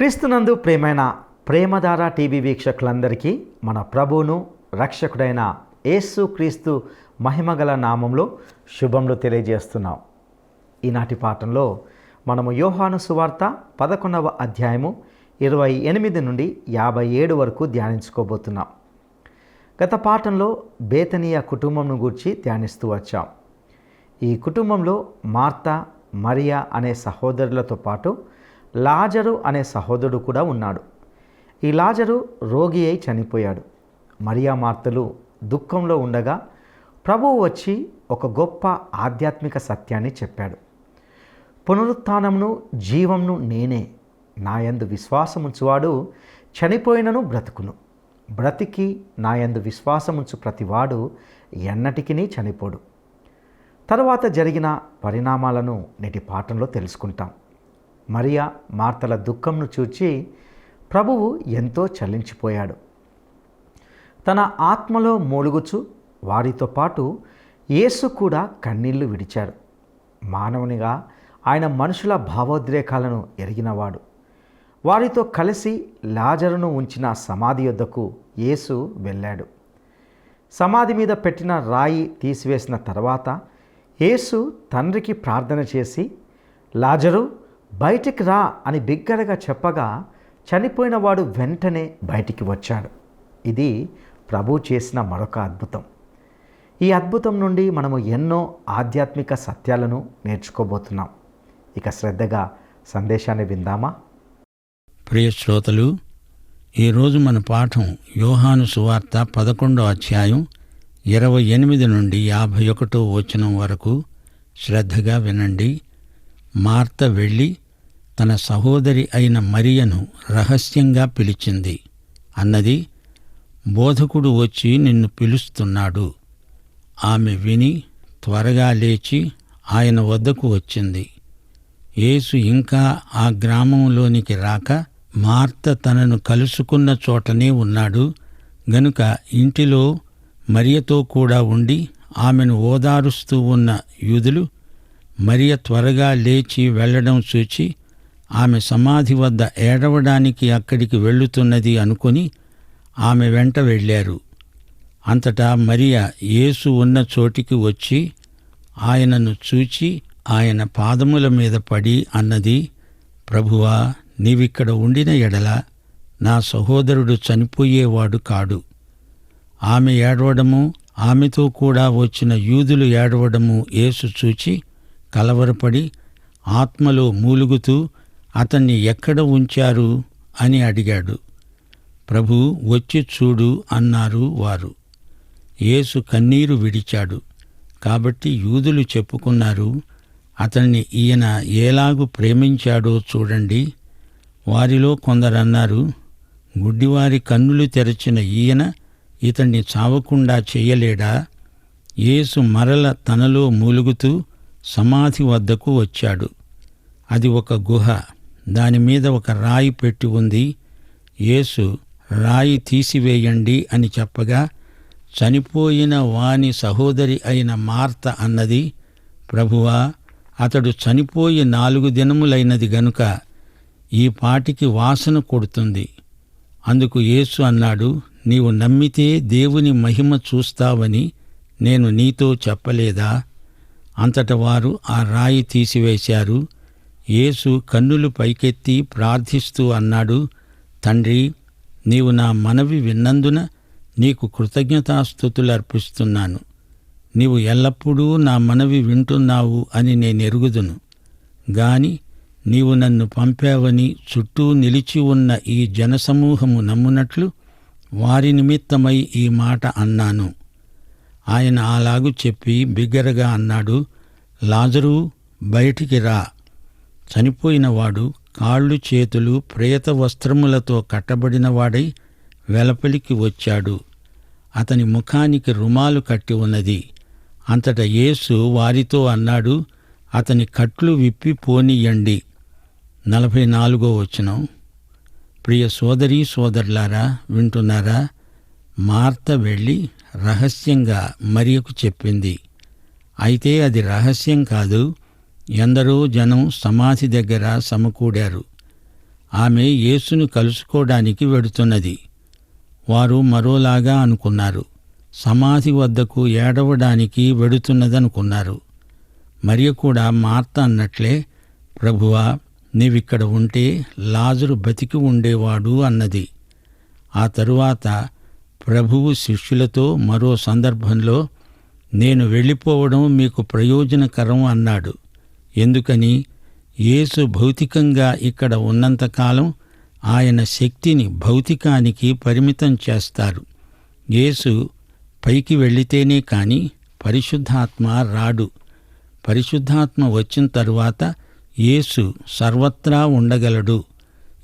క్రీస్తునందు ప్రేమైన ప్రేమధార టీవీ వీక్షకులందరికీ మన ప్రభువును రక్షకుడైన యేసు క్రీస్తు మహిమగల నామంలో శుభములు తెలియజేస్తున్నాం. ఈనాటి పాఠంలో మనము యోహాను సువార్త 11వ అధ్యాయము 28 నుండి 57 వరకు ధ్యానించుకోబోతున్నాం. గత పాఠంలో బేతనీయ కుటుంబంను గూర్చి ధ్యానిస్తూ వచ్చాం. ఈ కుటుంబంలో మార్తా, మరియా అనే సహోదరులతో పాటు లాజరు అనే సహోదరుడు కూడా ఉన్నాడు. ఈ లాజరు రోగి అయి చనిపోయాడు. మరియా మార్తలు దుఃఖంలో ఉండగా ప్రభువు వచ్చి ఒక గొప్ప ఆధ్యాత్మిక సత్యాన్ని చెప్పాడు. పునరుత్థానమును జీవంను నేనే, నాయందు విశ్వాసముంచువాడు చనిపోయినను బ్రతుకును, బ్రతికి నాయందు విశ్వాసముంచు ప్రతివాడు ఎన్నటికినీ చనిపోడు. తరువాత జరిగిన పరిణామాలను నేటి పాఠంలో తెలుసుకుంటాం. మరియా మార్తల దుఃఖంను చూచి ప్రభువు ఎంతో చలించిపోయాడు. తన ఆత్మలో మూలుగుచు వారితో పాటు యేసు కూడా కన్నీళ్లు విడిచాడు. మానవునిగా ఆయన మనుషుల భావోద్రేకాలను ఎరిగినవాడు. వారితో కలిసి లాజరును ఉంచిన సమాధి యొద్దకు యేసు వెళ్ళాడు. సమాధి మీద పెట్టిన రాయి తీసివేసిన తర్వాత యేసు తండ్రికి ప్రార్థన చేసి, లాజరు బయటికి రా అని బిగ్గరగా చెప్పగా చనిపోయిన వాడు వెంటనే బయటికి వచ్చాడు. ఇది ప్రభు చేసిన మరొక అద్భుతం. ఈ అద్భుతం నుండి మనము ఎన్నో ఆధ్యాత్మిక సత్యాలను నేర్చుకోబోతున్నాం. ఇక శ్రద్ధగా సందేశాన్ని విందామా? ప్రియ శ్రోతలు, ఈరోజు మన పాఠం యోహాను సువార్త 11వ అధ్యాయం 28 నుండి 51వ వచనం వరకు. శ్రద్ధగా వినండి. మార్త వెళ్ళి తన సహోదరి అయిన మరియను రహస్యంగా పిలిచింది. అన్నది, బోధకుడు వచ్చి నిన్ను పిలుస్తున్నాడు. ఆమె విని త్వరగా లేచి ఆయన వద్దకు వచ్చింది. యేసు ఇంకా ఆ గ్రామంలోనికి రాక మార్త తనను కలుసుకున్న చోటనే ఉన్నాడు గనుక ఇంటిలో మరియతో కూడా ఉండి ఆమెను ఓదారుస్తూ ఉన్న యూదులు మరియ త్వరగా లేచి వెళ్లడం చూచి ఆమె సమాధి వద్ద ఏడవడానికి అక్కడికి వెళ్ళుతున్నది అనుకుని ఆమె వెంట వెళ్ళారు. అంతటా మరియ యేసు ఉన్న చోటికి వచ్చి ఆయనను చూచి ఆయన పాదముల మీద పడి అన్నది, ప్రభువా, నీవిక్కడ ఉండిన ఎడల నా సహోదరుడు చనిపోయేవాడు కాడు. ఆమె ఏడవడము, ఆమెతో కూడా వచ్చిన యూదులు ఏడవడము యేసు చూచి కలవరపడి ఆత్మలో మూలుగుతూ అతన్ని ఎక్కడ ఉంచారు అని అడిగాడు. ప్రభు, వచ్చి చూడు అన్నారు వారు. యేసు కన్నీరు విడిచాడు. కాబట్టి యూదులు చెప్పుకున్నారు, అతన్ని ఈయన ఎలాగు ప్రేమించాడో చూడండి. వారిలో కొందరన్నారు, గుడ్డివారి కన్నులు తెరచిన ఈయన ఇతన్ని చావకుండా చెయ్యలేడా? యేసు మరల తనలో మూలుగుతూ సమాధి వద్దకు వచ్చాడు. అది ఒక గుహ, దానిమీద ఒక రాయి పెట్టి ఉంది. యేసు, రాయి తీసివేయండి అని చెప్పగా చనిపోయిన వాని సహోదరి అయిన మార్త అన్నది, ప్రభువా, అతడు చనిపోయి 4 దినములైనది గనుక ఈ పాటికి వాసన కొడుతుంది. అందుకు యేసు అన్నాడు, నీవు నమ్మితే దేవుని మహిమ చూస్తావని నేను నీతో చెప్పలేదా? అంతట వారు ఆ రాయి తీసివేశారు. యేసు కన్నులు పైకెత్తి ప్రార్థిస్తూ అన్నాడు, తండ్రి, నీవు నా మనవి విన్నందున నీకు కృతజ్ఞతాస్తుతులర్పిస్తున్నాను. నీవు ఎల్లప్పుడూ నా మనవి వింటున్నావు అని నేనెరుగుదును. గాని నీవు నన్ను పంపావని చుట్టూ నిలిచి ఉన్న ఈ జనసమూహము నమ్మునట్లు వారి నిమిత్తమై ఈ మాట అన్నాను. ఆయన అలాగు చెప్పి బిగ్గరగా అన్నాడు, లాజరు, బయటికి రా. చనిపోయినవాడు కాళ్ళు చేతులు ప్రేత వస్త్రములతో కట్టబడినవాడై వెలపలికి వచ్చాడు. అతని ముఖానికి రుమాలు కట్టి ఉన్నది. అంతట యేసు వారితో అన్నాడు, అతని కట్లు విప్పి పోనీయండి. 44వ వచనం. ప్రియ సోదరీ సోదరులారా, వింటున్నారా? మార్త వెళ్ళి రహస్యంగా మరియకు చెప్పింది. అయితే అది రహస్యం కాదు. ఎందరో జనం సమాధి దగ్గర సమకూడారు. ఆమె యేసును కలుసుకోవడానికి వెడుతున్నది. వారు మరోలాగా అనుకున్నారు. సమాధి వద్దకు ఏడవడానికి వెడుతున్నదనుకున్నారు. మరియ కూడా మార్త అన్నట్లే, ప్రభువా, నీవిక్కడ ఉంటే లాజరు బతికి ఉండేవాడు అన్నది. ఆ తరువాత ప్రభువు శిష్యులతో మరో సందర్భంలో, నేను వెళ్ళిపోవడం మీకు ప్రయోజనకరం అన్నాడు. ఎందుకని? యేసు భౌతికంగా ఇక్కడ ఉన్నంతకాలం ఆయన శక్తిని భౌతికానికి పరిమితం చేస్తారు. యేసు పైకి వెళ్ళితేనే కాని పరిశుద్ధాత్మ రాడు. పరిశుద్ధాత్మ వచ్చిన తరువాత యేసు సర్వత్రా ఉండగలడు.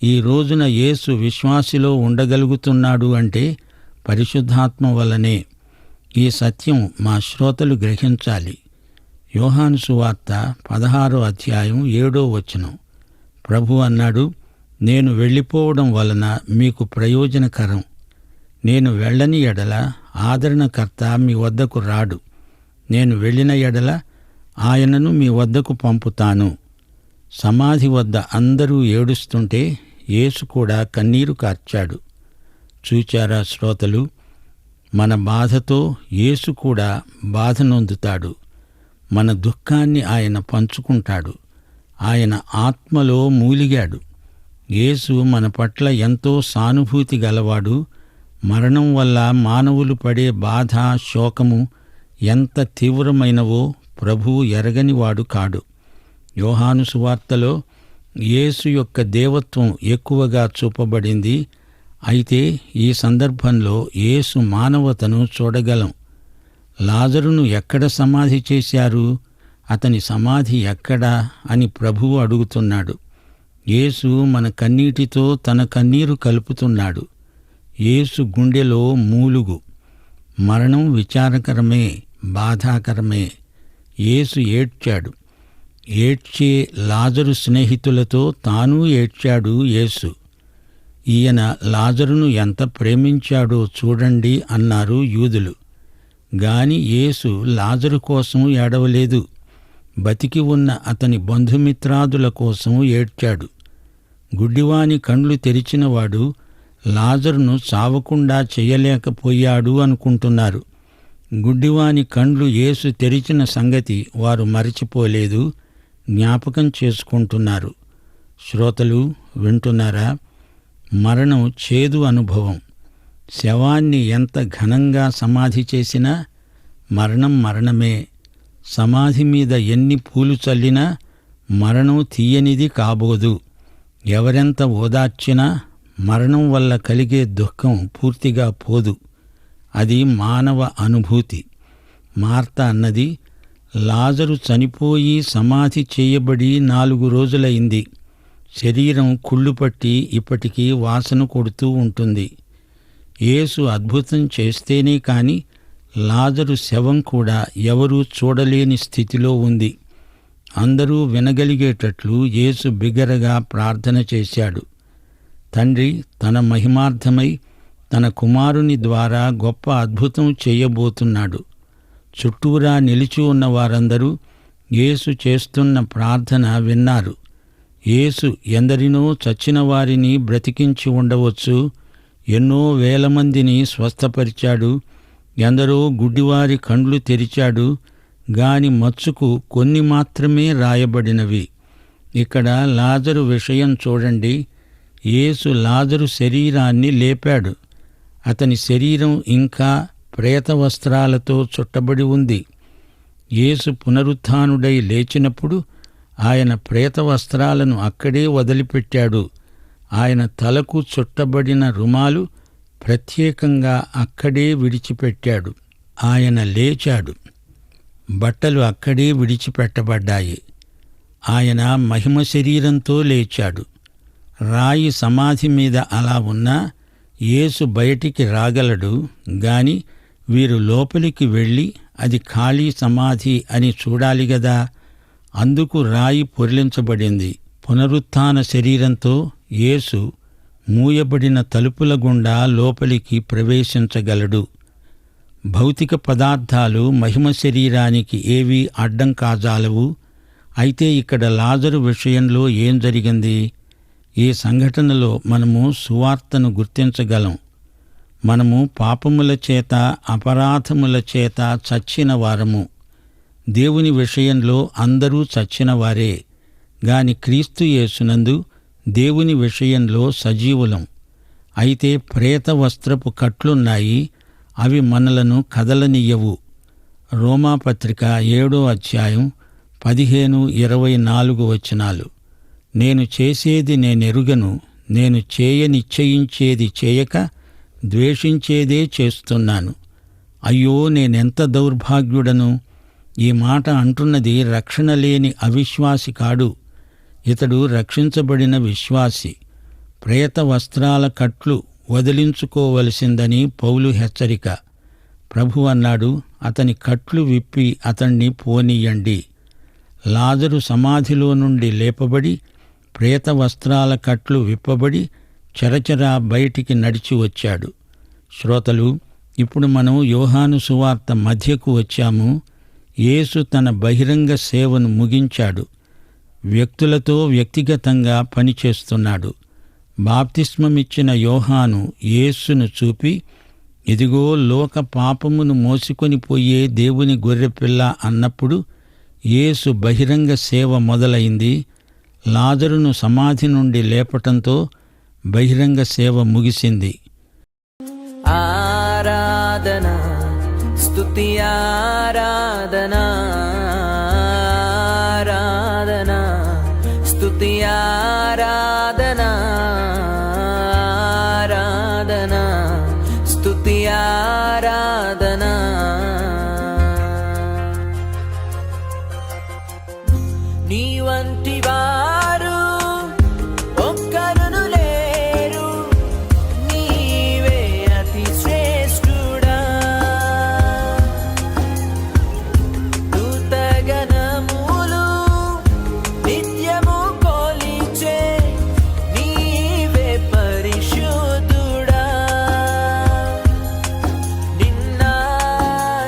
ఈ రోజున యేసు విశ్వాసిలో ఉండగలుగుతున్నాడు అంటే పరిశుద్ధాత్మ వల్లనే. ఈ సత్యం మా శ్రోతలు గ్రహించాలి. యోహాను సువార్త 16వ అధ్యాయం 7వ వచనం. ప్రభు అన్నాడు, నేను వెళ్ళిపోవడం వలన మీకు ప్రయోజనకరం. నేను వెళ్ళని ఎడల ఆదరణకర్త మీ వద్దకు రాడు. నేను వెళ్ళిన ఎడల ఆయనను మీ వద్దకు పంపుతాను. సమాధి వద్ద అందరూ ఏడుస్తుంటే యేసు కూడా కన్నీరు కార్చాడు. చూచారా శ్రోతలు, మన బాధతో యేసు కూడా బాధ నొందుతాడు. మన దుఃఖాన్ని ఆయన పంచుకుంటాడు. ఆయన ఆత్మలో మూలిగాడు. యేసు మన పట్ల ఎంతో సానుభూతి గలవాడు. మరణం వల్ల మానవులు పడే బాధ, శోకము ఎంత తీవ్రమైనవో ప్రభువు ఎరగనివాడు కాడు. యోహాను సువార్తలో యేసు యొక్క దేవత్వం ఎక్కువగా చూపబడింది. అయితే ఈ సందర్భంలో యేసు మానవతను చూడగలం. లాజరును ఎక్కడ సమాధి చేశారు? అతని సమాధి ఎక్కడా అని ప్రభువు అడుగుతున్నాడు. యేసు మన కన్నీటితో తన కన్నీరు కలుపుతున్నాడు. యేసు గుండెలో మూలుగు. మరణం విచారకరమే, బాధాకరమే. యేసు ఏడ్చాడు. ఏడ్చే లాజరు స్నేహితులతో తానూ ఏడ్చాడు యేసు. ఈయన లాజరును ఎంత ప్రేమించాడో చూడండి అన్నారు యూదులు. గాని యేసు లాజరు కోసం ఏడవలేదు. బతికి ఉన్న అతని బంధుమిత్రాదుల కోసం ఏడ్చాడు. గుడ్డివాని కండ్లు తెరిచినవాడు లాజరును చావకుండా చెయ్యలేకపోయాడు అనుకుంటున్నారు. గుడ్డివాని కండ్లు యేసు తెరిచిన సంగతి వారు మరచిపోలేదు, జ్ఞాపకం చేసుకుంటున్నారు. శ్రోతలు వింటున్నారా? మరణం చేదు అనుభవం. శవాన్ని ఎంత ఘనంగా సమాధి చేసినా మరణం మరణమే. సమాధి మీద ఎన్ని పూలు చల్లినా మరణం తీయనిది కాబోదు. ఎవరెంత ఓదార్చినా మరణం వల్ల కలిగే దుఃఖం పూర్తిగా పోదు. అది మానవ అనుభూతి. మార్త అన్నది, లాజరు చనిపోయి సమాధి చేయబడి 4 రోజులైంది. శరీరం కుళ్ళుపట్టి ఇప్పటికీ వాసన కొడుతూ ఉంటుంది. యేసు అద్భుతం చేస్తేనే కాని లాజరు శవం కూడా ఎవరూ చూడలేని స్థితిలో ఉంది. అందరూ వినగలిగేటట్లు యేసు బిగ్గరగా ప్రార్థన చేశాడు. తండ్రి తన మహిమార్థమై తన కుమారుని ద్వారా గొప్ప అద్భుతం చేయబోతున్నాడు. చుట్టూరా నిలిచి ఉన్న వారందరూ యేసు చేస్తున్న ప్రార్థన విన్నారు. యేసు ఎందరినో చచ్చిన వారిని బ్రతికించి ఉండవచ్చు. ఎన్నో వేల మందిని స్వస్థపరిచాడు. ఎందరో గుడ్డివారి కండ్లు తెరిచాడు. గాని మచ్చుకు కొన్ని మాత్రమే రాయబడినవి. ఇక్కడ లాజరు విషయం చూడండి. యేసు లాజరు శరీరాన్ని లేపాడు. అతని శరీరం ఇంకా ప్రేత వస్త్రాలతో చుట్టబడి ఉంది. యేసు పునరుత్థానుడై లేచినప్పుడు ఆయన ప్రేత వస్త్రాలను అక్కడే వదిలిపెట్టాడు. ఆయన తలకు చుట్టబడిన రుమాలు ప్రత్యేకంగా అక్కడే విడిచిపెట్టాడు. ఆయన లేచాడు. బట్టలు అక్కడే విడిచిపెట్టబడ్డాయి. ఆయన మహిమ శరీరంతో లేచాడు. రాయి సమాధి మీద అలా ఉన్నా యేసు బయటికి రాగలడు. గాని వీరు లోపలికి వెళ్ళి అది ఖాళీ సమాధి అని చూడాలి గదా. అందుకు రాయి పొర్లించబడింది. పునరుత్థాన శరీరంతో యేసు మూయబడిన తలుపుల గుండా లోపలికి ప్రవేశించగలడు. భౌతిక పదార్థాలు మహిమ శరీరానికి ఏవీ అడ్డం కాజాలవు. అయితే ఇక్కడ లాజరు విషయంలో ఏం జరిగింది? ఈ సంఘటనలో మనము సువార్తను గుర్తించగలం. మనము పాపముల చేత అపరాధముల చేత చచ్చిన వారము. దేవుని విషయంలో అందరూ చచ్చిన వారే, గాని క్రీస్తు యేసునందు దేవుని విషయంలో సజీవులం. అయితే ప్రేత వస్త్రపు కట్లున్నాయి, అవి మనలను కదలనియ్యవు. రోమాపత్రిక 7వ అధ్యాయం 15-24 వచనాలు. నేను చేసేది నేనెరుగను, నేను చేయనిశ్చయించేది చేయక ద్వేషించేదే చేస్తున్నాను. అయ్యో, నేనెంత దౌర్భాగ్యుడను! ఈ మాట అంటున్నది రక్షణ లేని అవిశ్వాసి కాడు, ఇతడు రక్షించబడిన విశ్వాసి. ప్రేత వస్త్రాల కట్లు వదిలించుకోవలసిందని పౌలు హెచ్చరిక. ప్రభు అన్నాడు, అతని కట్లు విప్పి అతణ్ణి పోనీయండి. లాజరు సమాధిలో నుండి లేపబడి ప్రేత వస్త్రాల కట్లు విప్పబడి చరచరా బయటికి నడిచి వచ్చాడు. శ్రోతలు, ఇప్పుడు మనం యోహాను సువార్త మధ్యకు వచ్చాము. యేసు తన బహిరంగ సేవను ముగించాడు. వ్యక్తులతో వ్యక్తిగతంగా పనిచేస్తున్నాడు. బాప్తిస్మమిచ్చిన యోహాను యేసును చూపి, ఇదిగో లోక పాపమును మోసుకొని పోయే దేవుని గొర్రెపిల్ల అన్నప్పుడు యేసు బహిరంగ సేవ మొదలైంది. లాజరును సమాధి నుండి లేపటంతో బహిరంగ సేవ ముగిసింది. ఆరాధన స్తుతి ఆరాధన ఆరాధన స్తుతి ఆరాధన ఆరాధన స్తుతి ఆరాధన. నీ వంటి వారు ఒక్కరును లేరు, నీవే అతి శ్రేష్ఠుడా. దూతగణములు నిత్యము కొలిచే నీవే పరిశుద్ధుడా. నిన్న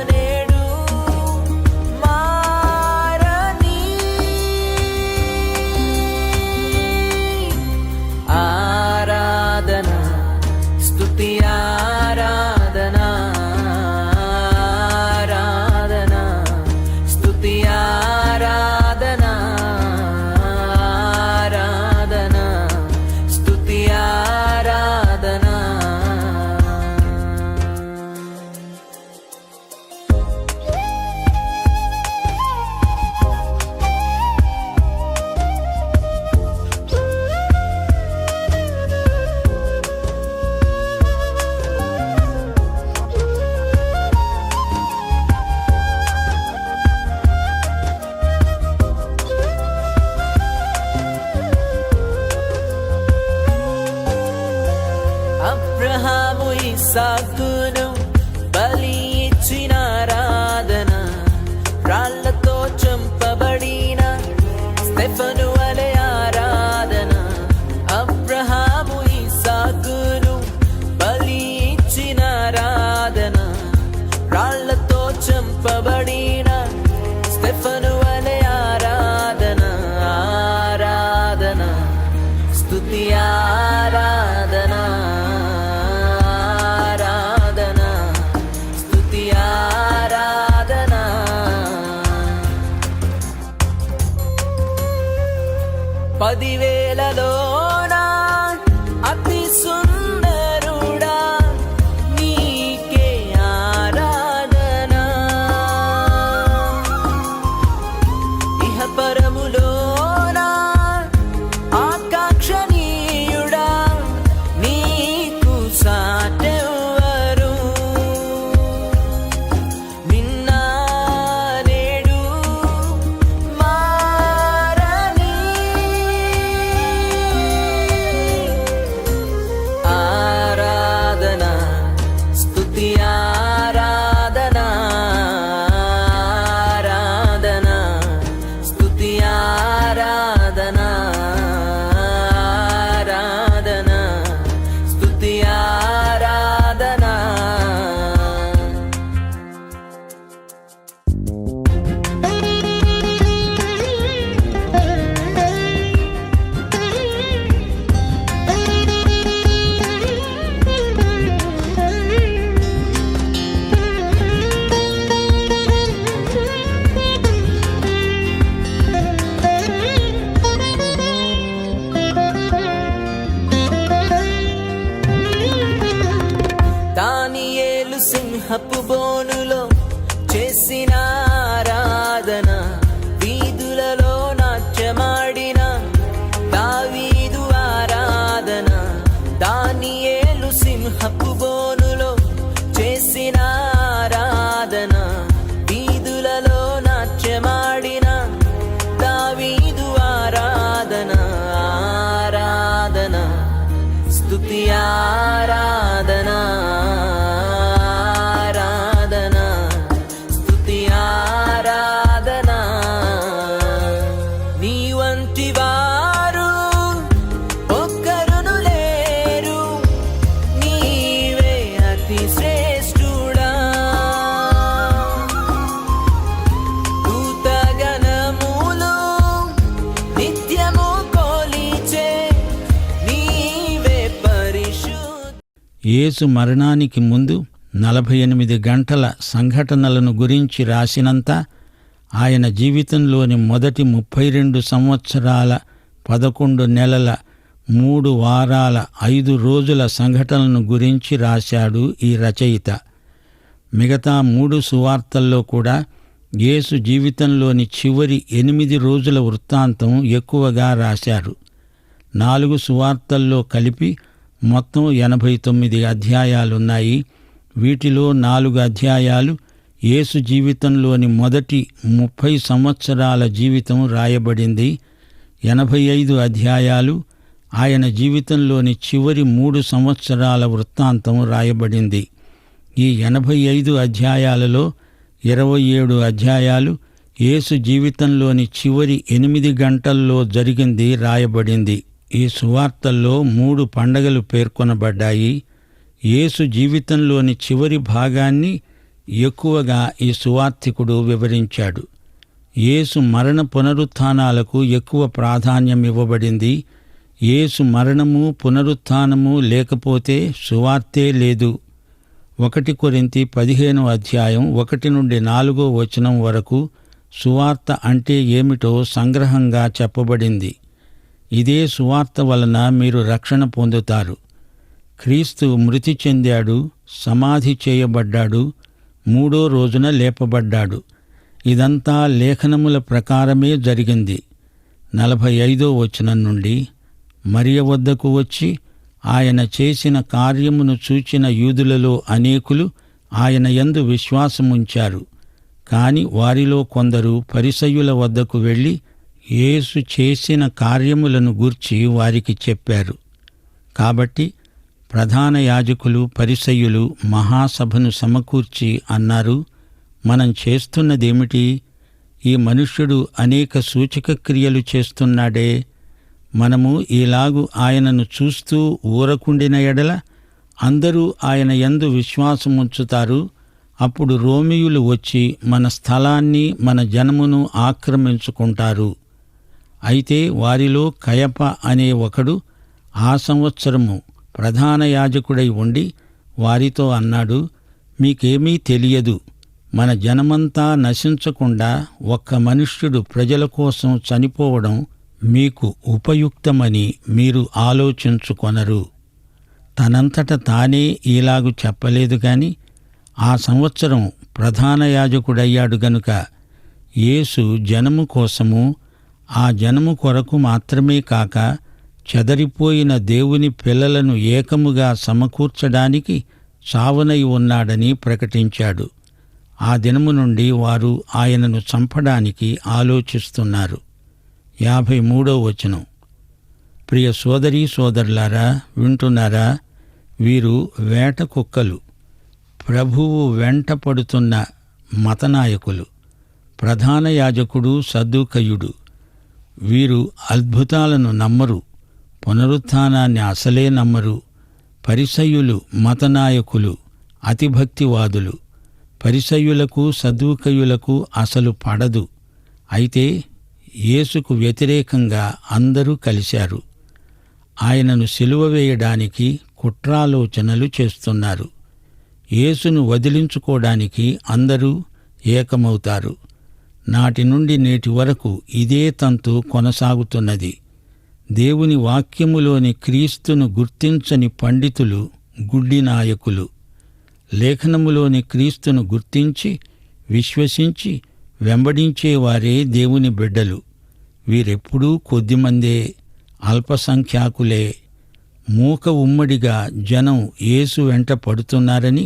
నేడు మారని ఆరాధన స్తుతి ఆరాధన ఆరాధన స్తుతి ఆరాధన ఆరాధన స్తుతి ఆరాధన. అబ్రహాము ఇస్సాకును బలి ఇచ్చిన ఆరాధన, రాళ్లతో చంపబడిన స్టెఫను వలె ఆరాధన. అబ్రహాము ఇస్సాకును బలి ఇచ్చిన ఆరాధన, రాళ్లతో చంపబడిన స్టెఫను వలె ఆరాధన. ఆరాధన స్తుతి ఆరాధన ఆరాధన స్తుతి దానియేలు సింహపు బోనులో చేసిన ఆరాధన, వీధులలో నాట్యమాడిన దావీదు ఆరాధన. దానియేలు సింహపు బోనులో చేసిన ఆరాధన, వీధులలో నాట్యమాడిన దావీదు ఆరాధన. ఆరాధన స్తుతి ఆరాధన, ఆరాధన స్తుతి ఆరాధన. నీ వంటి వారు ఒక్కరును లేరు, నీవే అతి శ్రేష్ఠుడా. దూతగణములు నిత్యము కొలిచే నీవే పరిశుద్ధ. యేసు మరణానికి ముందు 48 గంటల సంఘటనలను గురించి రాసినంత ఆయన జీవితంలోని మొదటి 32 సంవత్సరాల 11 నెలల 3 వారాల 5 రోజుల సంఘటనలను గురించి రాశాడు ఈ రచయిత. మిగతా 3 సువార్తల్లో కూడా యేసు జీవితంలోని చివరి 8 రోజుల వృత్తాంతం ఎక్కువగా రాశారు. 4 సువార్తల్లో కలిపి మొత్తం 89 అధ్యాయాలున్నాయి. వీటిలో 4 అధ్యాయాలు యేసు జీవితంలోని మొదటి 30 సంవత్సరాల జీవితం రాయబడింది. 85 అధ్యాయాలు ఆయన జీవితంలోని చివరి 3 సంవత్సరాల వృత్తాంతం రాయబడింది. ఈ 85 అధ్యాయాలలో 27 అధ్యాయాలు యేసు జీవితంలోని చివరి 8 గంటల్లో జరిగింది రాయబడింది. ఈ సువార్తల్లో 3 పండగలు పేర్కొనబడ్డాయి. యేసు జీవితంలోని చివరి భాగాన్ని ఎక్కువగా ఈ సువార్తికుడు వివరించాడు. యేసు మరణ పునరుత్థానాలకు ఎక్కువ ప్రాధాన్యం ఇవ్వబడింది. యేసు మరణము పునరుత్థానము లేకపోతే సువార్తే లేదు. 1 కొరింథీ 15వ అధ్యాయం 1 నుండి 4వ వచనం వరకు సువార్త అంటే ఏమిటో సంగ్రహంగా చెప్పబడింది. ఇదే సువార్త వలన మీరు రక్షణ పొందుతారు. క్రీస్తు మృతి చెందాడు, సమాధి చేయబడ్డాడు, 3వ రోజున లేపబడ్డాడు. ఇదంతా లేఖనముల ప్రకారమే జరిగింది. 45వ వచనం నుండి మరియ వద్దకు వచ్చి ఆయన చేసిన కార్యమును చూచిన యూదులలో అనేకులు ఆయన యందు విశ్వాసముంచారు. కాని వారిలో కొందరు పరిసయ్యుల వద్దకు వెళ్ళి యేసు చేసిన కార్యములను గూర్చి వారికి చెప్పారు. కాబట్టి ప్రధాన యాజకులు పరిసయ్యులు మహాసభను సమకూర్చి అన్నారు, మనం చేస్తున్నదేమిటి? ఈ మనుష్యుడు అనేక సూచక క్రియలు చేస్తున్నాడే. మనము ఈలాగు ఆయనను చూస్తూ ఊరకుండిన ఎడల అందరూ ఆయన యందు విశ్వాసముంచుతారు. అప్పుడు రోమీయులు వచ్చి మన స్థలాన్ని మన జనమును ఆక్రమించుకుంటారు. అయితే వారిలో కయప అనే ఒకడు ఆ సంవత్సరము ప్రధాన యాజకుడై ఉండి వారితో అన్నాడు, మీకేమీ తెలియదు. మన జనమంతా నశించకుండా ఒక్క మనుష్యుడు ప్రజల కోసం చనిపోవడం మీకు ఉపయుక్తమని మీరు ఆలోచించుకొనరు. తనంతట తానే ఈలాగు చెప్పలేదు గాని ఆ సంవత్సరం ప్రధాన యాజకుడయ్యాడు గనుక యేసు జనము కోసము, ఆ జనము కొరకు మాత్రమే కాక చెదరిపోయిన దేవుని పిల్లలను ఏకముగా సమకూర్చడానికి చావనై ఉన్నాడని ప్రకటించాడు. ఆ దినము నుండి వారు ఆయనను చంపడానికి ఆలోచిస్తున్నారు. 53వ వచనం. ప్రియ సోదరీ సోదరులారా, వింటున్నారా? వీరు వేట కుక్కలు, ప్రభువు వెంట పడుతున్న మతనాయకులు. ప్రధాన యాజకుడు సద్దూకయుడు. వీరు అద్భుతాలను నమ్మరు, పునరుత్థానాన్ని అసలే నమ్మరు. పరిసయ్యులు మతనాయకులు, అతిభక్తివాదులు. పరిసయ్యులకు సద్దూకయులకు అసలు పడదు. అయితే యేసుకు వ్యతిరేకంగా అందరూ కలిశారు. ఆయనను సిలువ వేయడానికి కుట్రాలోచనలు చేస్తున్నారు. యేసును వదిలించుకోవడానికి అందరూ ఏకమవుతారు. నాటి నుండి నేటి వరకు ఇదే తంతు కొనసాగుతున్నది. దేవుని వాక్యములోని క్రీస్తును గుర్తించని పండితులు, గుడ్డి నాయకులు. లేఖనములోని క్రీస్తును గుర్తించి విశ్వసించి వెంబడించేవారే దేవుని బిడ్డలు. వీరెప్పుడూ కొద్దిమందే, అల్పసంఖ్యాకులే. మూక ఉమ్మడిగా జనం యేసు వెంట పడుతున్నారని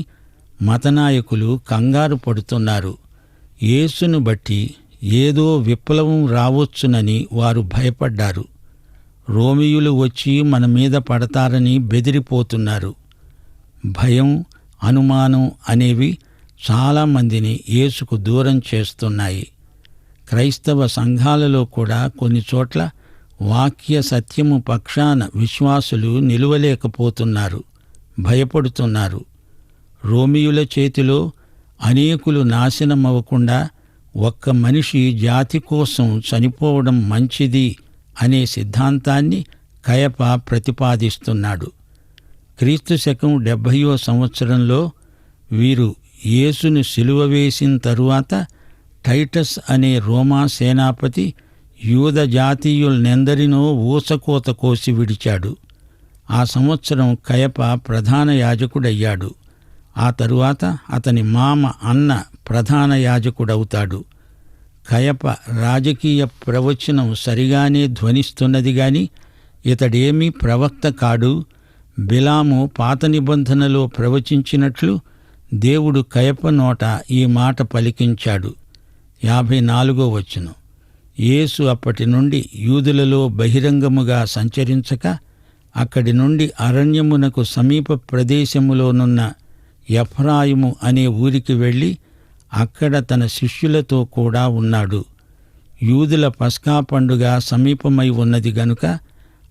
మతనాయకులు కంగారు పడుతున్నారు. యేసును బట్టి ఏదో విప్లవం రావచ్చునని వారు భయపడ్డారు. రోమియులు వచ్చి మన మీద పడతారని బెదిరిపోతున్నారు. భయం, అనుమానం అనేవి చాలామందిని యేసుకు దూరం చేస్తున్నాయి. క్రైస్తవ సంఘాలలో కూడా కొన్ని చోట్ల వాక్య సత్యము పక్షాన విశ్వాసులు నిలువలేకపోతున్నారు, భయపడుతున్నారు. రోమియుల చేతిలో అనేకులు నాశనమవ్వకుండా ఒక్క మనిషి జాతి కోసం చనిపోవడం మంచిది అనే సిద్ధాంతాన్ని కయప ప్రతిపాదిస్తున్నాడు. క్రీస్తు శకం 70వ సంవత్సరంలో వీరు యేసును సిలువ వేసిన తరువాత టైటస్ అనే రోమా సేనాపతి యూద జాతీయులనెందరినో ఊచకోత కోసి విడిచాడు. ఆ సంవత్సరం కయప ప్రధాన యాజకుడయ్యాడు. ఆ తరువాత అతని మామ అన్న ప్రధాన యాజకుడవుతాడు. కయప రాజకీయ ప్రవచనం సరిగానే ధ్వనిస్తున్నది గాని ఇతడేమీ ప్రవక్త కాడు. బిలాము పాత నిబంధనలో ప్రవచించినట్లు దేవుడు కయప నోట ఈ మాట పలికించాడు. 54వ వచనం. యేసు అప్పటి నుండి యూదులలో బహిరంగముగా సంచరించక అక్కడి నుండి అరణ్యమునకు సమీప ప్రదేశములోనున్న ఎఫ్రాయిము అనే ఊరికి వెళ్ళి అక్కడ తన శిష్యులతో కూడా ఉన్నాడు. యూదుల పస్కా పండుగ సమీపమై ఉన్నది గనుక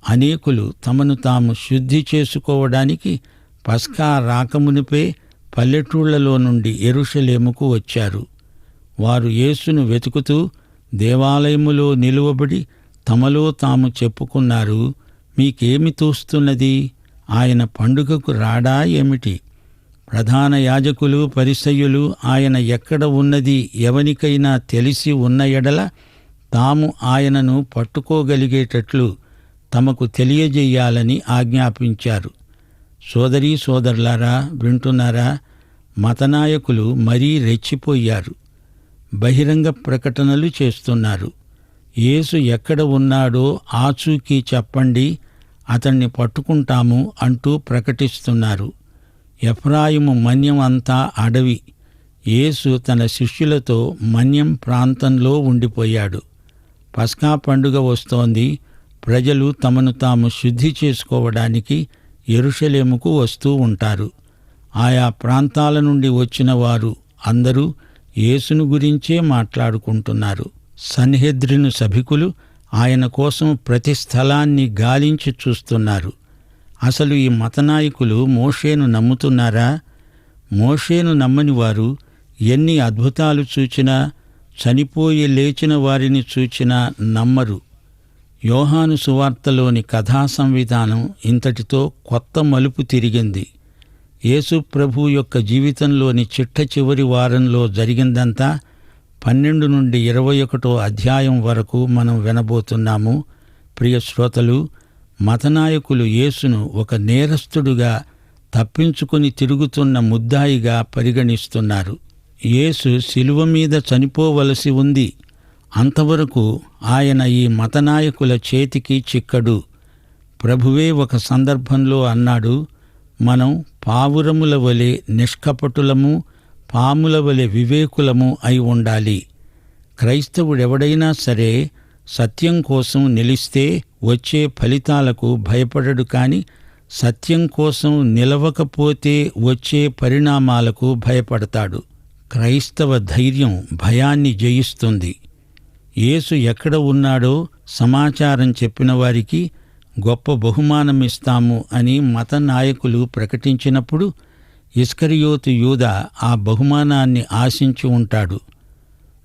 అనేకులు తమను తాము శుద్ధి చేసుకోవడానికి పస్కా రాకమునిపే పల్లెటూళ్లలో నుండి యెరూషలేముకు వచ్చారు. వారు యేసును వెతుకుతూ దేవాలయములో నిలువబడి తమలో తాము చెప్పుకున్నారు, మీకేమి తోస్తున్నది? ఆయన పండుగకు రాడా ఏమిటి? ప్రధాన యాజకులు, పరిసయ్యులు ఆయన ఎక్కడ ఉన్నది ఎవనికైనా తెలిసి ఉన్న ఎడల తాము ఆయనను పట్టుకోగలిగేటట్లు తమకు తెలియజేయాలని ఆజ్ఞాపించారు. సోదరీ సోదరులారా, వింటున్నారా? మతనాయకులు మరీ రెచ్చిపోయారు. బహిరంగ ప్రకటనలు చేస్తున్నారు. యేసు ఎక్కడ ఉన్నాడో ఆచూకీ చెప్పండి, అతన్ని పట్టుకుంటాము అంటూ ప్రకటిస్తున్నారు. ఎఫ్రాయిము మన్యం అంతా అడవి. యేసు తన శిష్యులతో మన్యం ప్రాంతంలో ఉండిపోయాడు. పస్కా పండుగ వస్తోంది. ప్రజలు తమను తాము శుద్ధి చేసుకోవడానికి యెరూషలేముకు వస్తూ ఉంటారు. ఆయా ప్రాంతాల నుండి వచ్చిన వారు అందరూ యేసును గురించే మాట్లాడుకుంటున్నారు. సన్హెద్రిను సభికులు ఆయన కోసం ప్రతి స్థలాన్ని గాలించి చూస్తున్నారు. అసలు ఈ మతనాయకులు మోషేను నమ్ముతున్నారా? మోషేను నమ్మని వారు ఎన్ని అద్భుతాలు చూచినా, చనిపోయి లేచిన వారిని చూచినా నమ్మరు. యోహాను సువార్తలోని కథా సంవిధానం ఇంతటితో కొత్త మలుపు తిరిగింది. యేసు ప్రభు యొక్క జీవితంలోని చిట్ట చివరి వారంలో జరిగిందంతా 12 నుండి 21 అధ్యాయం వరకు మనం వినబోతున్నాము. ప్రియ శ్రోతలు, మతనాయకులు యేసును ఒక నేరస్తుడుగా, తప్పించుకుని తిరుగుతున్న ముద్దాయిగా పరిగణిస్తున్నారు. యేసు శిలువ మీద చనిపోవలసి ఉంది. అంతవరకు ఆయన ఈ మతనాయకుల చేతికి చిక్కడు. ప్రభువే ఒక సందర్భంలో అన్నాడు, మనం పావురముల వలె నిష్కపటులము, పాముల వలె వివేకులము అయి ఉండాలి. క్రైస్తవుడెవడైనా సరే సత్యం కోసం నిలిస్తే వచ్చే ఫలితాలకు భయపడడు, కాని సత్యం కోసం నిలవకపోతే వచ్చే పరిణామాలకు భయపడతాడు. క్రైస్తవ ధైర్యం భయాన్ని జయిస్తుంది. యేసు ఎక్కడ ఉన్నాడో సమాచారం చెప్పిన వారికి గొప్ప బహుమానమిస్తాము అని మత నాయకులు ప్రకటించినప్పుడు ఇస్కరియోతు యూదా ఆ బహుమానాన్ని ఆశించి ఉంటాడు.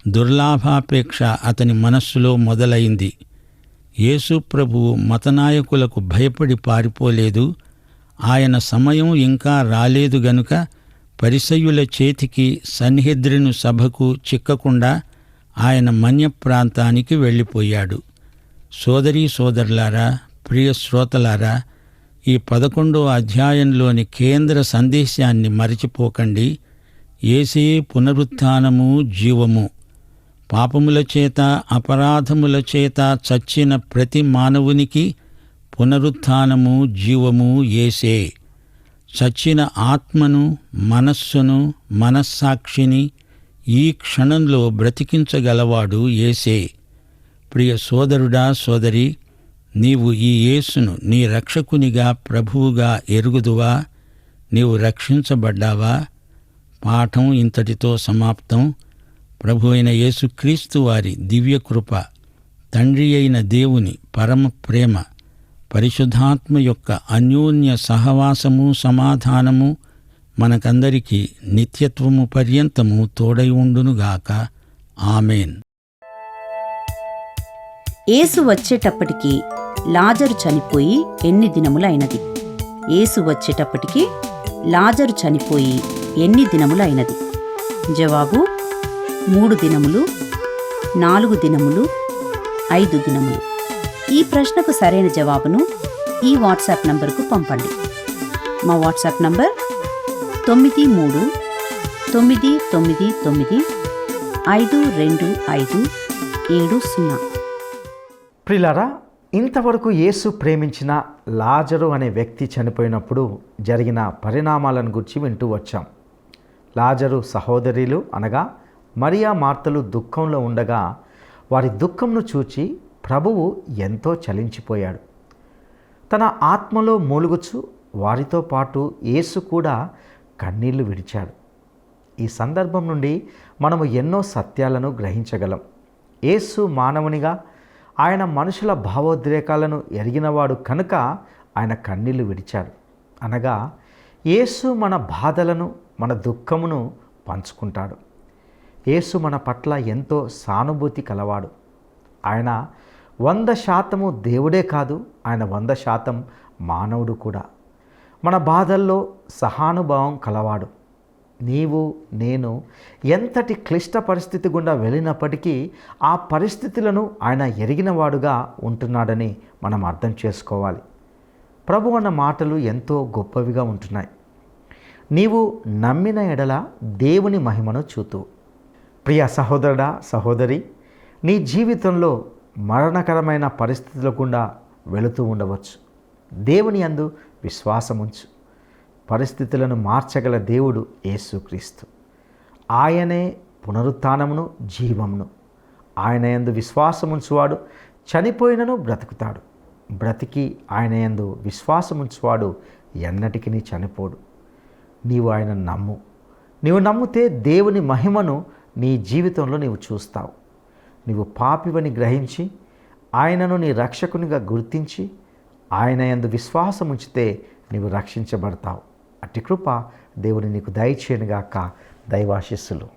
దుర్లాభాపేక్ష అతని మనస్సులో మొదలైంది. యేసు ప్రభువు మతనాయకులకు భయపడి పారిపోలేదు. ఆయన సమయం ఇంకా రాలేదు గనుక పరిసయ్యుల చేతికి, సన్హెద్రిను సభకు చిక్కకుండా ఆయన మన్య ప్రాంతానికి వెళ్ళిపోయాడు. సోదరీ సోదరులారా, ప్రియ శ్రోతలారా, ఈ 11వ అధ్యాయంలోని కేంద్ర సందేశాన్ని మరచిపోకండి. యేసే పునరుత్థానము, జీవము. పాపముల చేత, అపరాధముల చేత చచ్చిన ప్రతి మానవునికి పునరుత్థానము, జీవము యేసే. చచ్చిన ఆత్మను, మనస్సును, మనస్సాక్షిని ఈ క్షణంలో బ్రతికించగలవాడు యేసే. ప్రియ సోదరుడా, సోదరి, నీవు ఈ యేసును నీ రక్షకునిగా, ప్రభువుగా ఎరుగుదువా? నీవు రక్షించబడ్డావా? పాఠం ఇంతటితో సమాప్తం. ప్రభు అయిన యేసుక్రీస్తు వారి దివ్యకృప, తండ్రి అయిన దేవుని పరమ ప్రేమ, పరిశుద్ధాత్మ యొక్క అన్యోన్య సహవాసము, సమాధానము మనకందరికీ నిత్యత్వము పర్యంతము తోడై ఉండునుగాక. ఆమేన్. యేసు వచ్చేటప్పటికి లాజరు చనిపోయి ఎన్ని దినములైనది? యేసు వచ్చేటప్పటికి లాజరు చనిపోయి ఎన్ని దినములైనది? జవాబు: 3 దినములు, 4 దినములు, 5 దినములు. ఈ ప్రశ్నకు సరైన జవాబును ఈ వాట్సాప్ నంబరుకు పంపండి. మా వాట్సాప్ నంబర్ 9399952570. ప్రియులారా, ఇంతవరకు యేసు ప్రేమించిన లాజరు అనే వ్యక్తి చనిపోయినప్పుడు జరిగిన పరిణామాలను గురించి వింటూ వచ్చాం. లాజరు సహోదరులు అనగా మరియా, మార్తలు దుఃఖంలో ఉండగా వారి దుఃఖంను చూచి ప్రభువు ఎంతో చలించిపోయాడు. తన ఆత్మలో మూలుగుచు వారితో పాటు యేసు కూడా కన్నీళ్లు విడిచాడు. ఈ సందర్భం నుండి మనము ఎన్నో సత్యాలను గ్రహించగలం. యేసు మానవునిగా ఆయన మనుషుల భావోద్రేకాలను ఎరిగినవాడు కనుక ఆయన కన్నీళ్లు విడిచాడు. అనగా యేసు మన బాధలను, మన దుఃఖమును పంచుకుంటాడు. యేసు మన పట్ల ఎంతో సానుభూతి కలవాడు. ఆయన 100% దేవుడే కాదు, ఆయన 100% మానవుడు కూడా. మన బాధల్లో సహానుభావం కలవాడు. నీవు, నేను ఎంతటి క్లిష్ట పరిస్థితి గుండా వెళ్ళినప్పటికీ ఆ పరిస్థితులను ఆయన ఎరిగినవాడుగా ఉంటున్నాడని మనం అర్థం చేసుకోవాలి. ప్రభు అన్న మాటలు ఎంతో గొప్పవిగా ఉంటున్నాయి. నీవు నమ్మిన ఎడల దేవుని మహిమను చూతు. ప్రియ సహోదరుడా, సహోదరి, నీ జీవితంలో మరణకరమైన పరిస్థితుల గుండా వెళుతూ ఉండవచ్చు. దేవుని యందు విశ్వాసముంచు. పరిస్థితులను మార్చగల దేవుడు యేసుక్రీస్తు. ఆయనే పునరుత్థానమును, జీవమును. ఆయన యందు విశ్వాసముంచువాడు చనిపోయినను బ్రతుకుతాడు. బ్రతికి ఆయన యందు విశ్వాసముంచువాడు ఎన్నటికీ చనిపోడు. నీవు ఆయన నమ్ము. నీవు నమ్మితే దేవుని మహిమను నీ జీవితంలో నీవు చూస్తావు. నీవు పాపివని గ్రహించి ఆయనను నీ రక్షకునిగా గుర్తించి ఆయన యందు విశ్వాసం ఉంచితే నీవు రక్షించబడతావు. అట్టి కృప దేవుని నీకు దయచేయనుగాక. దైవాశీస్సులు.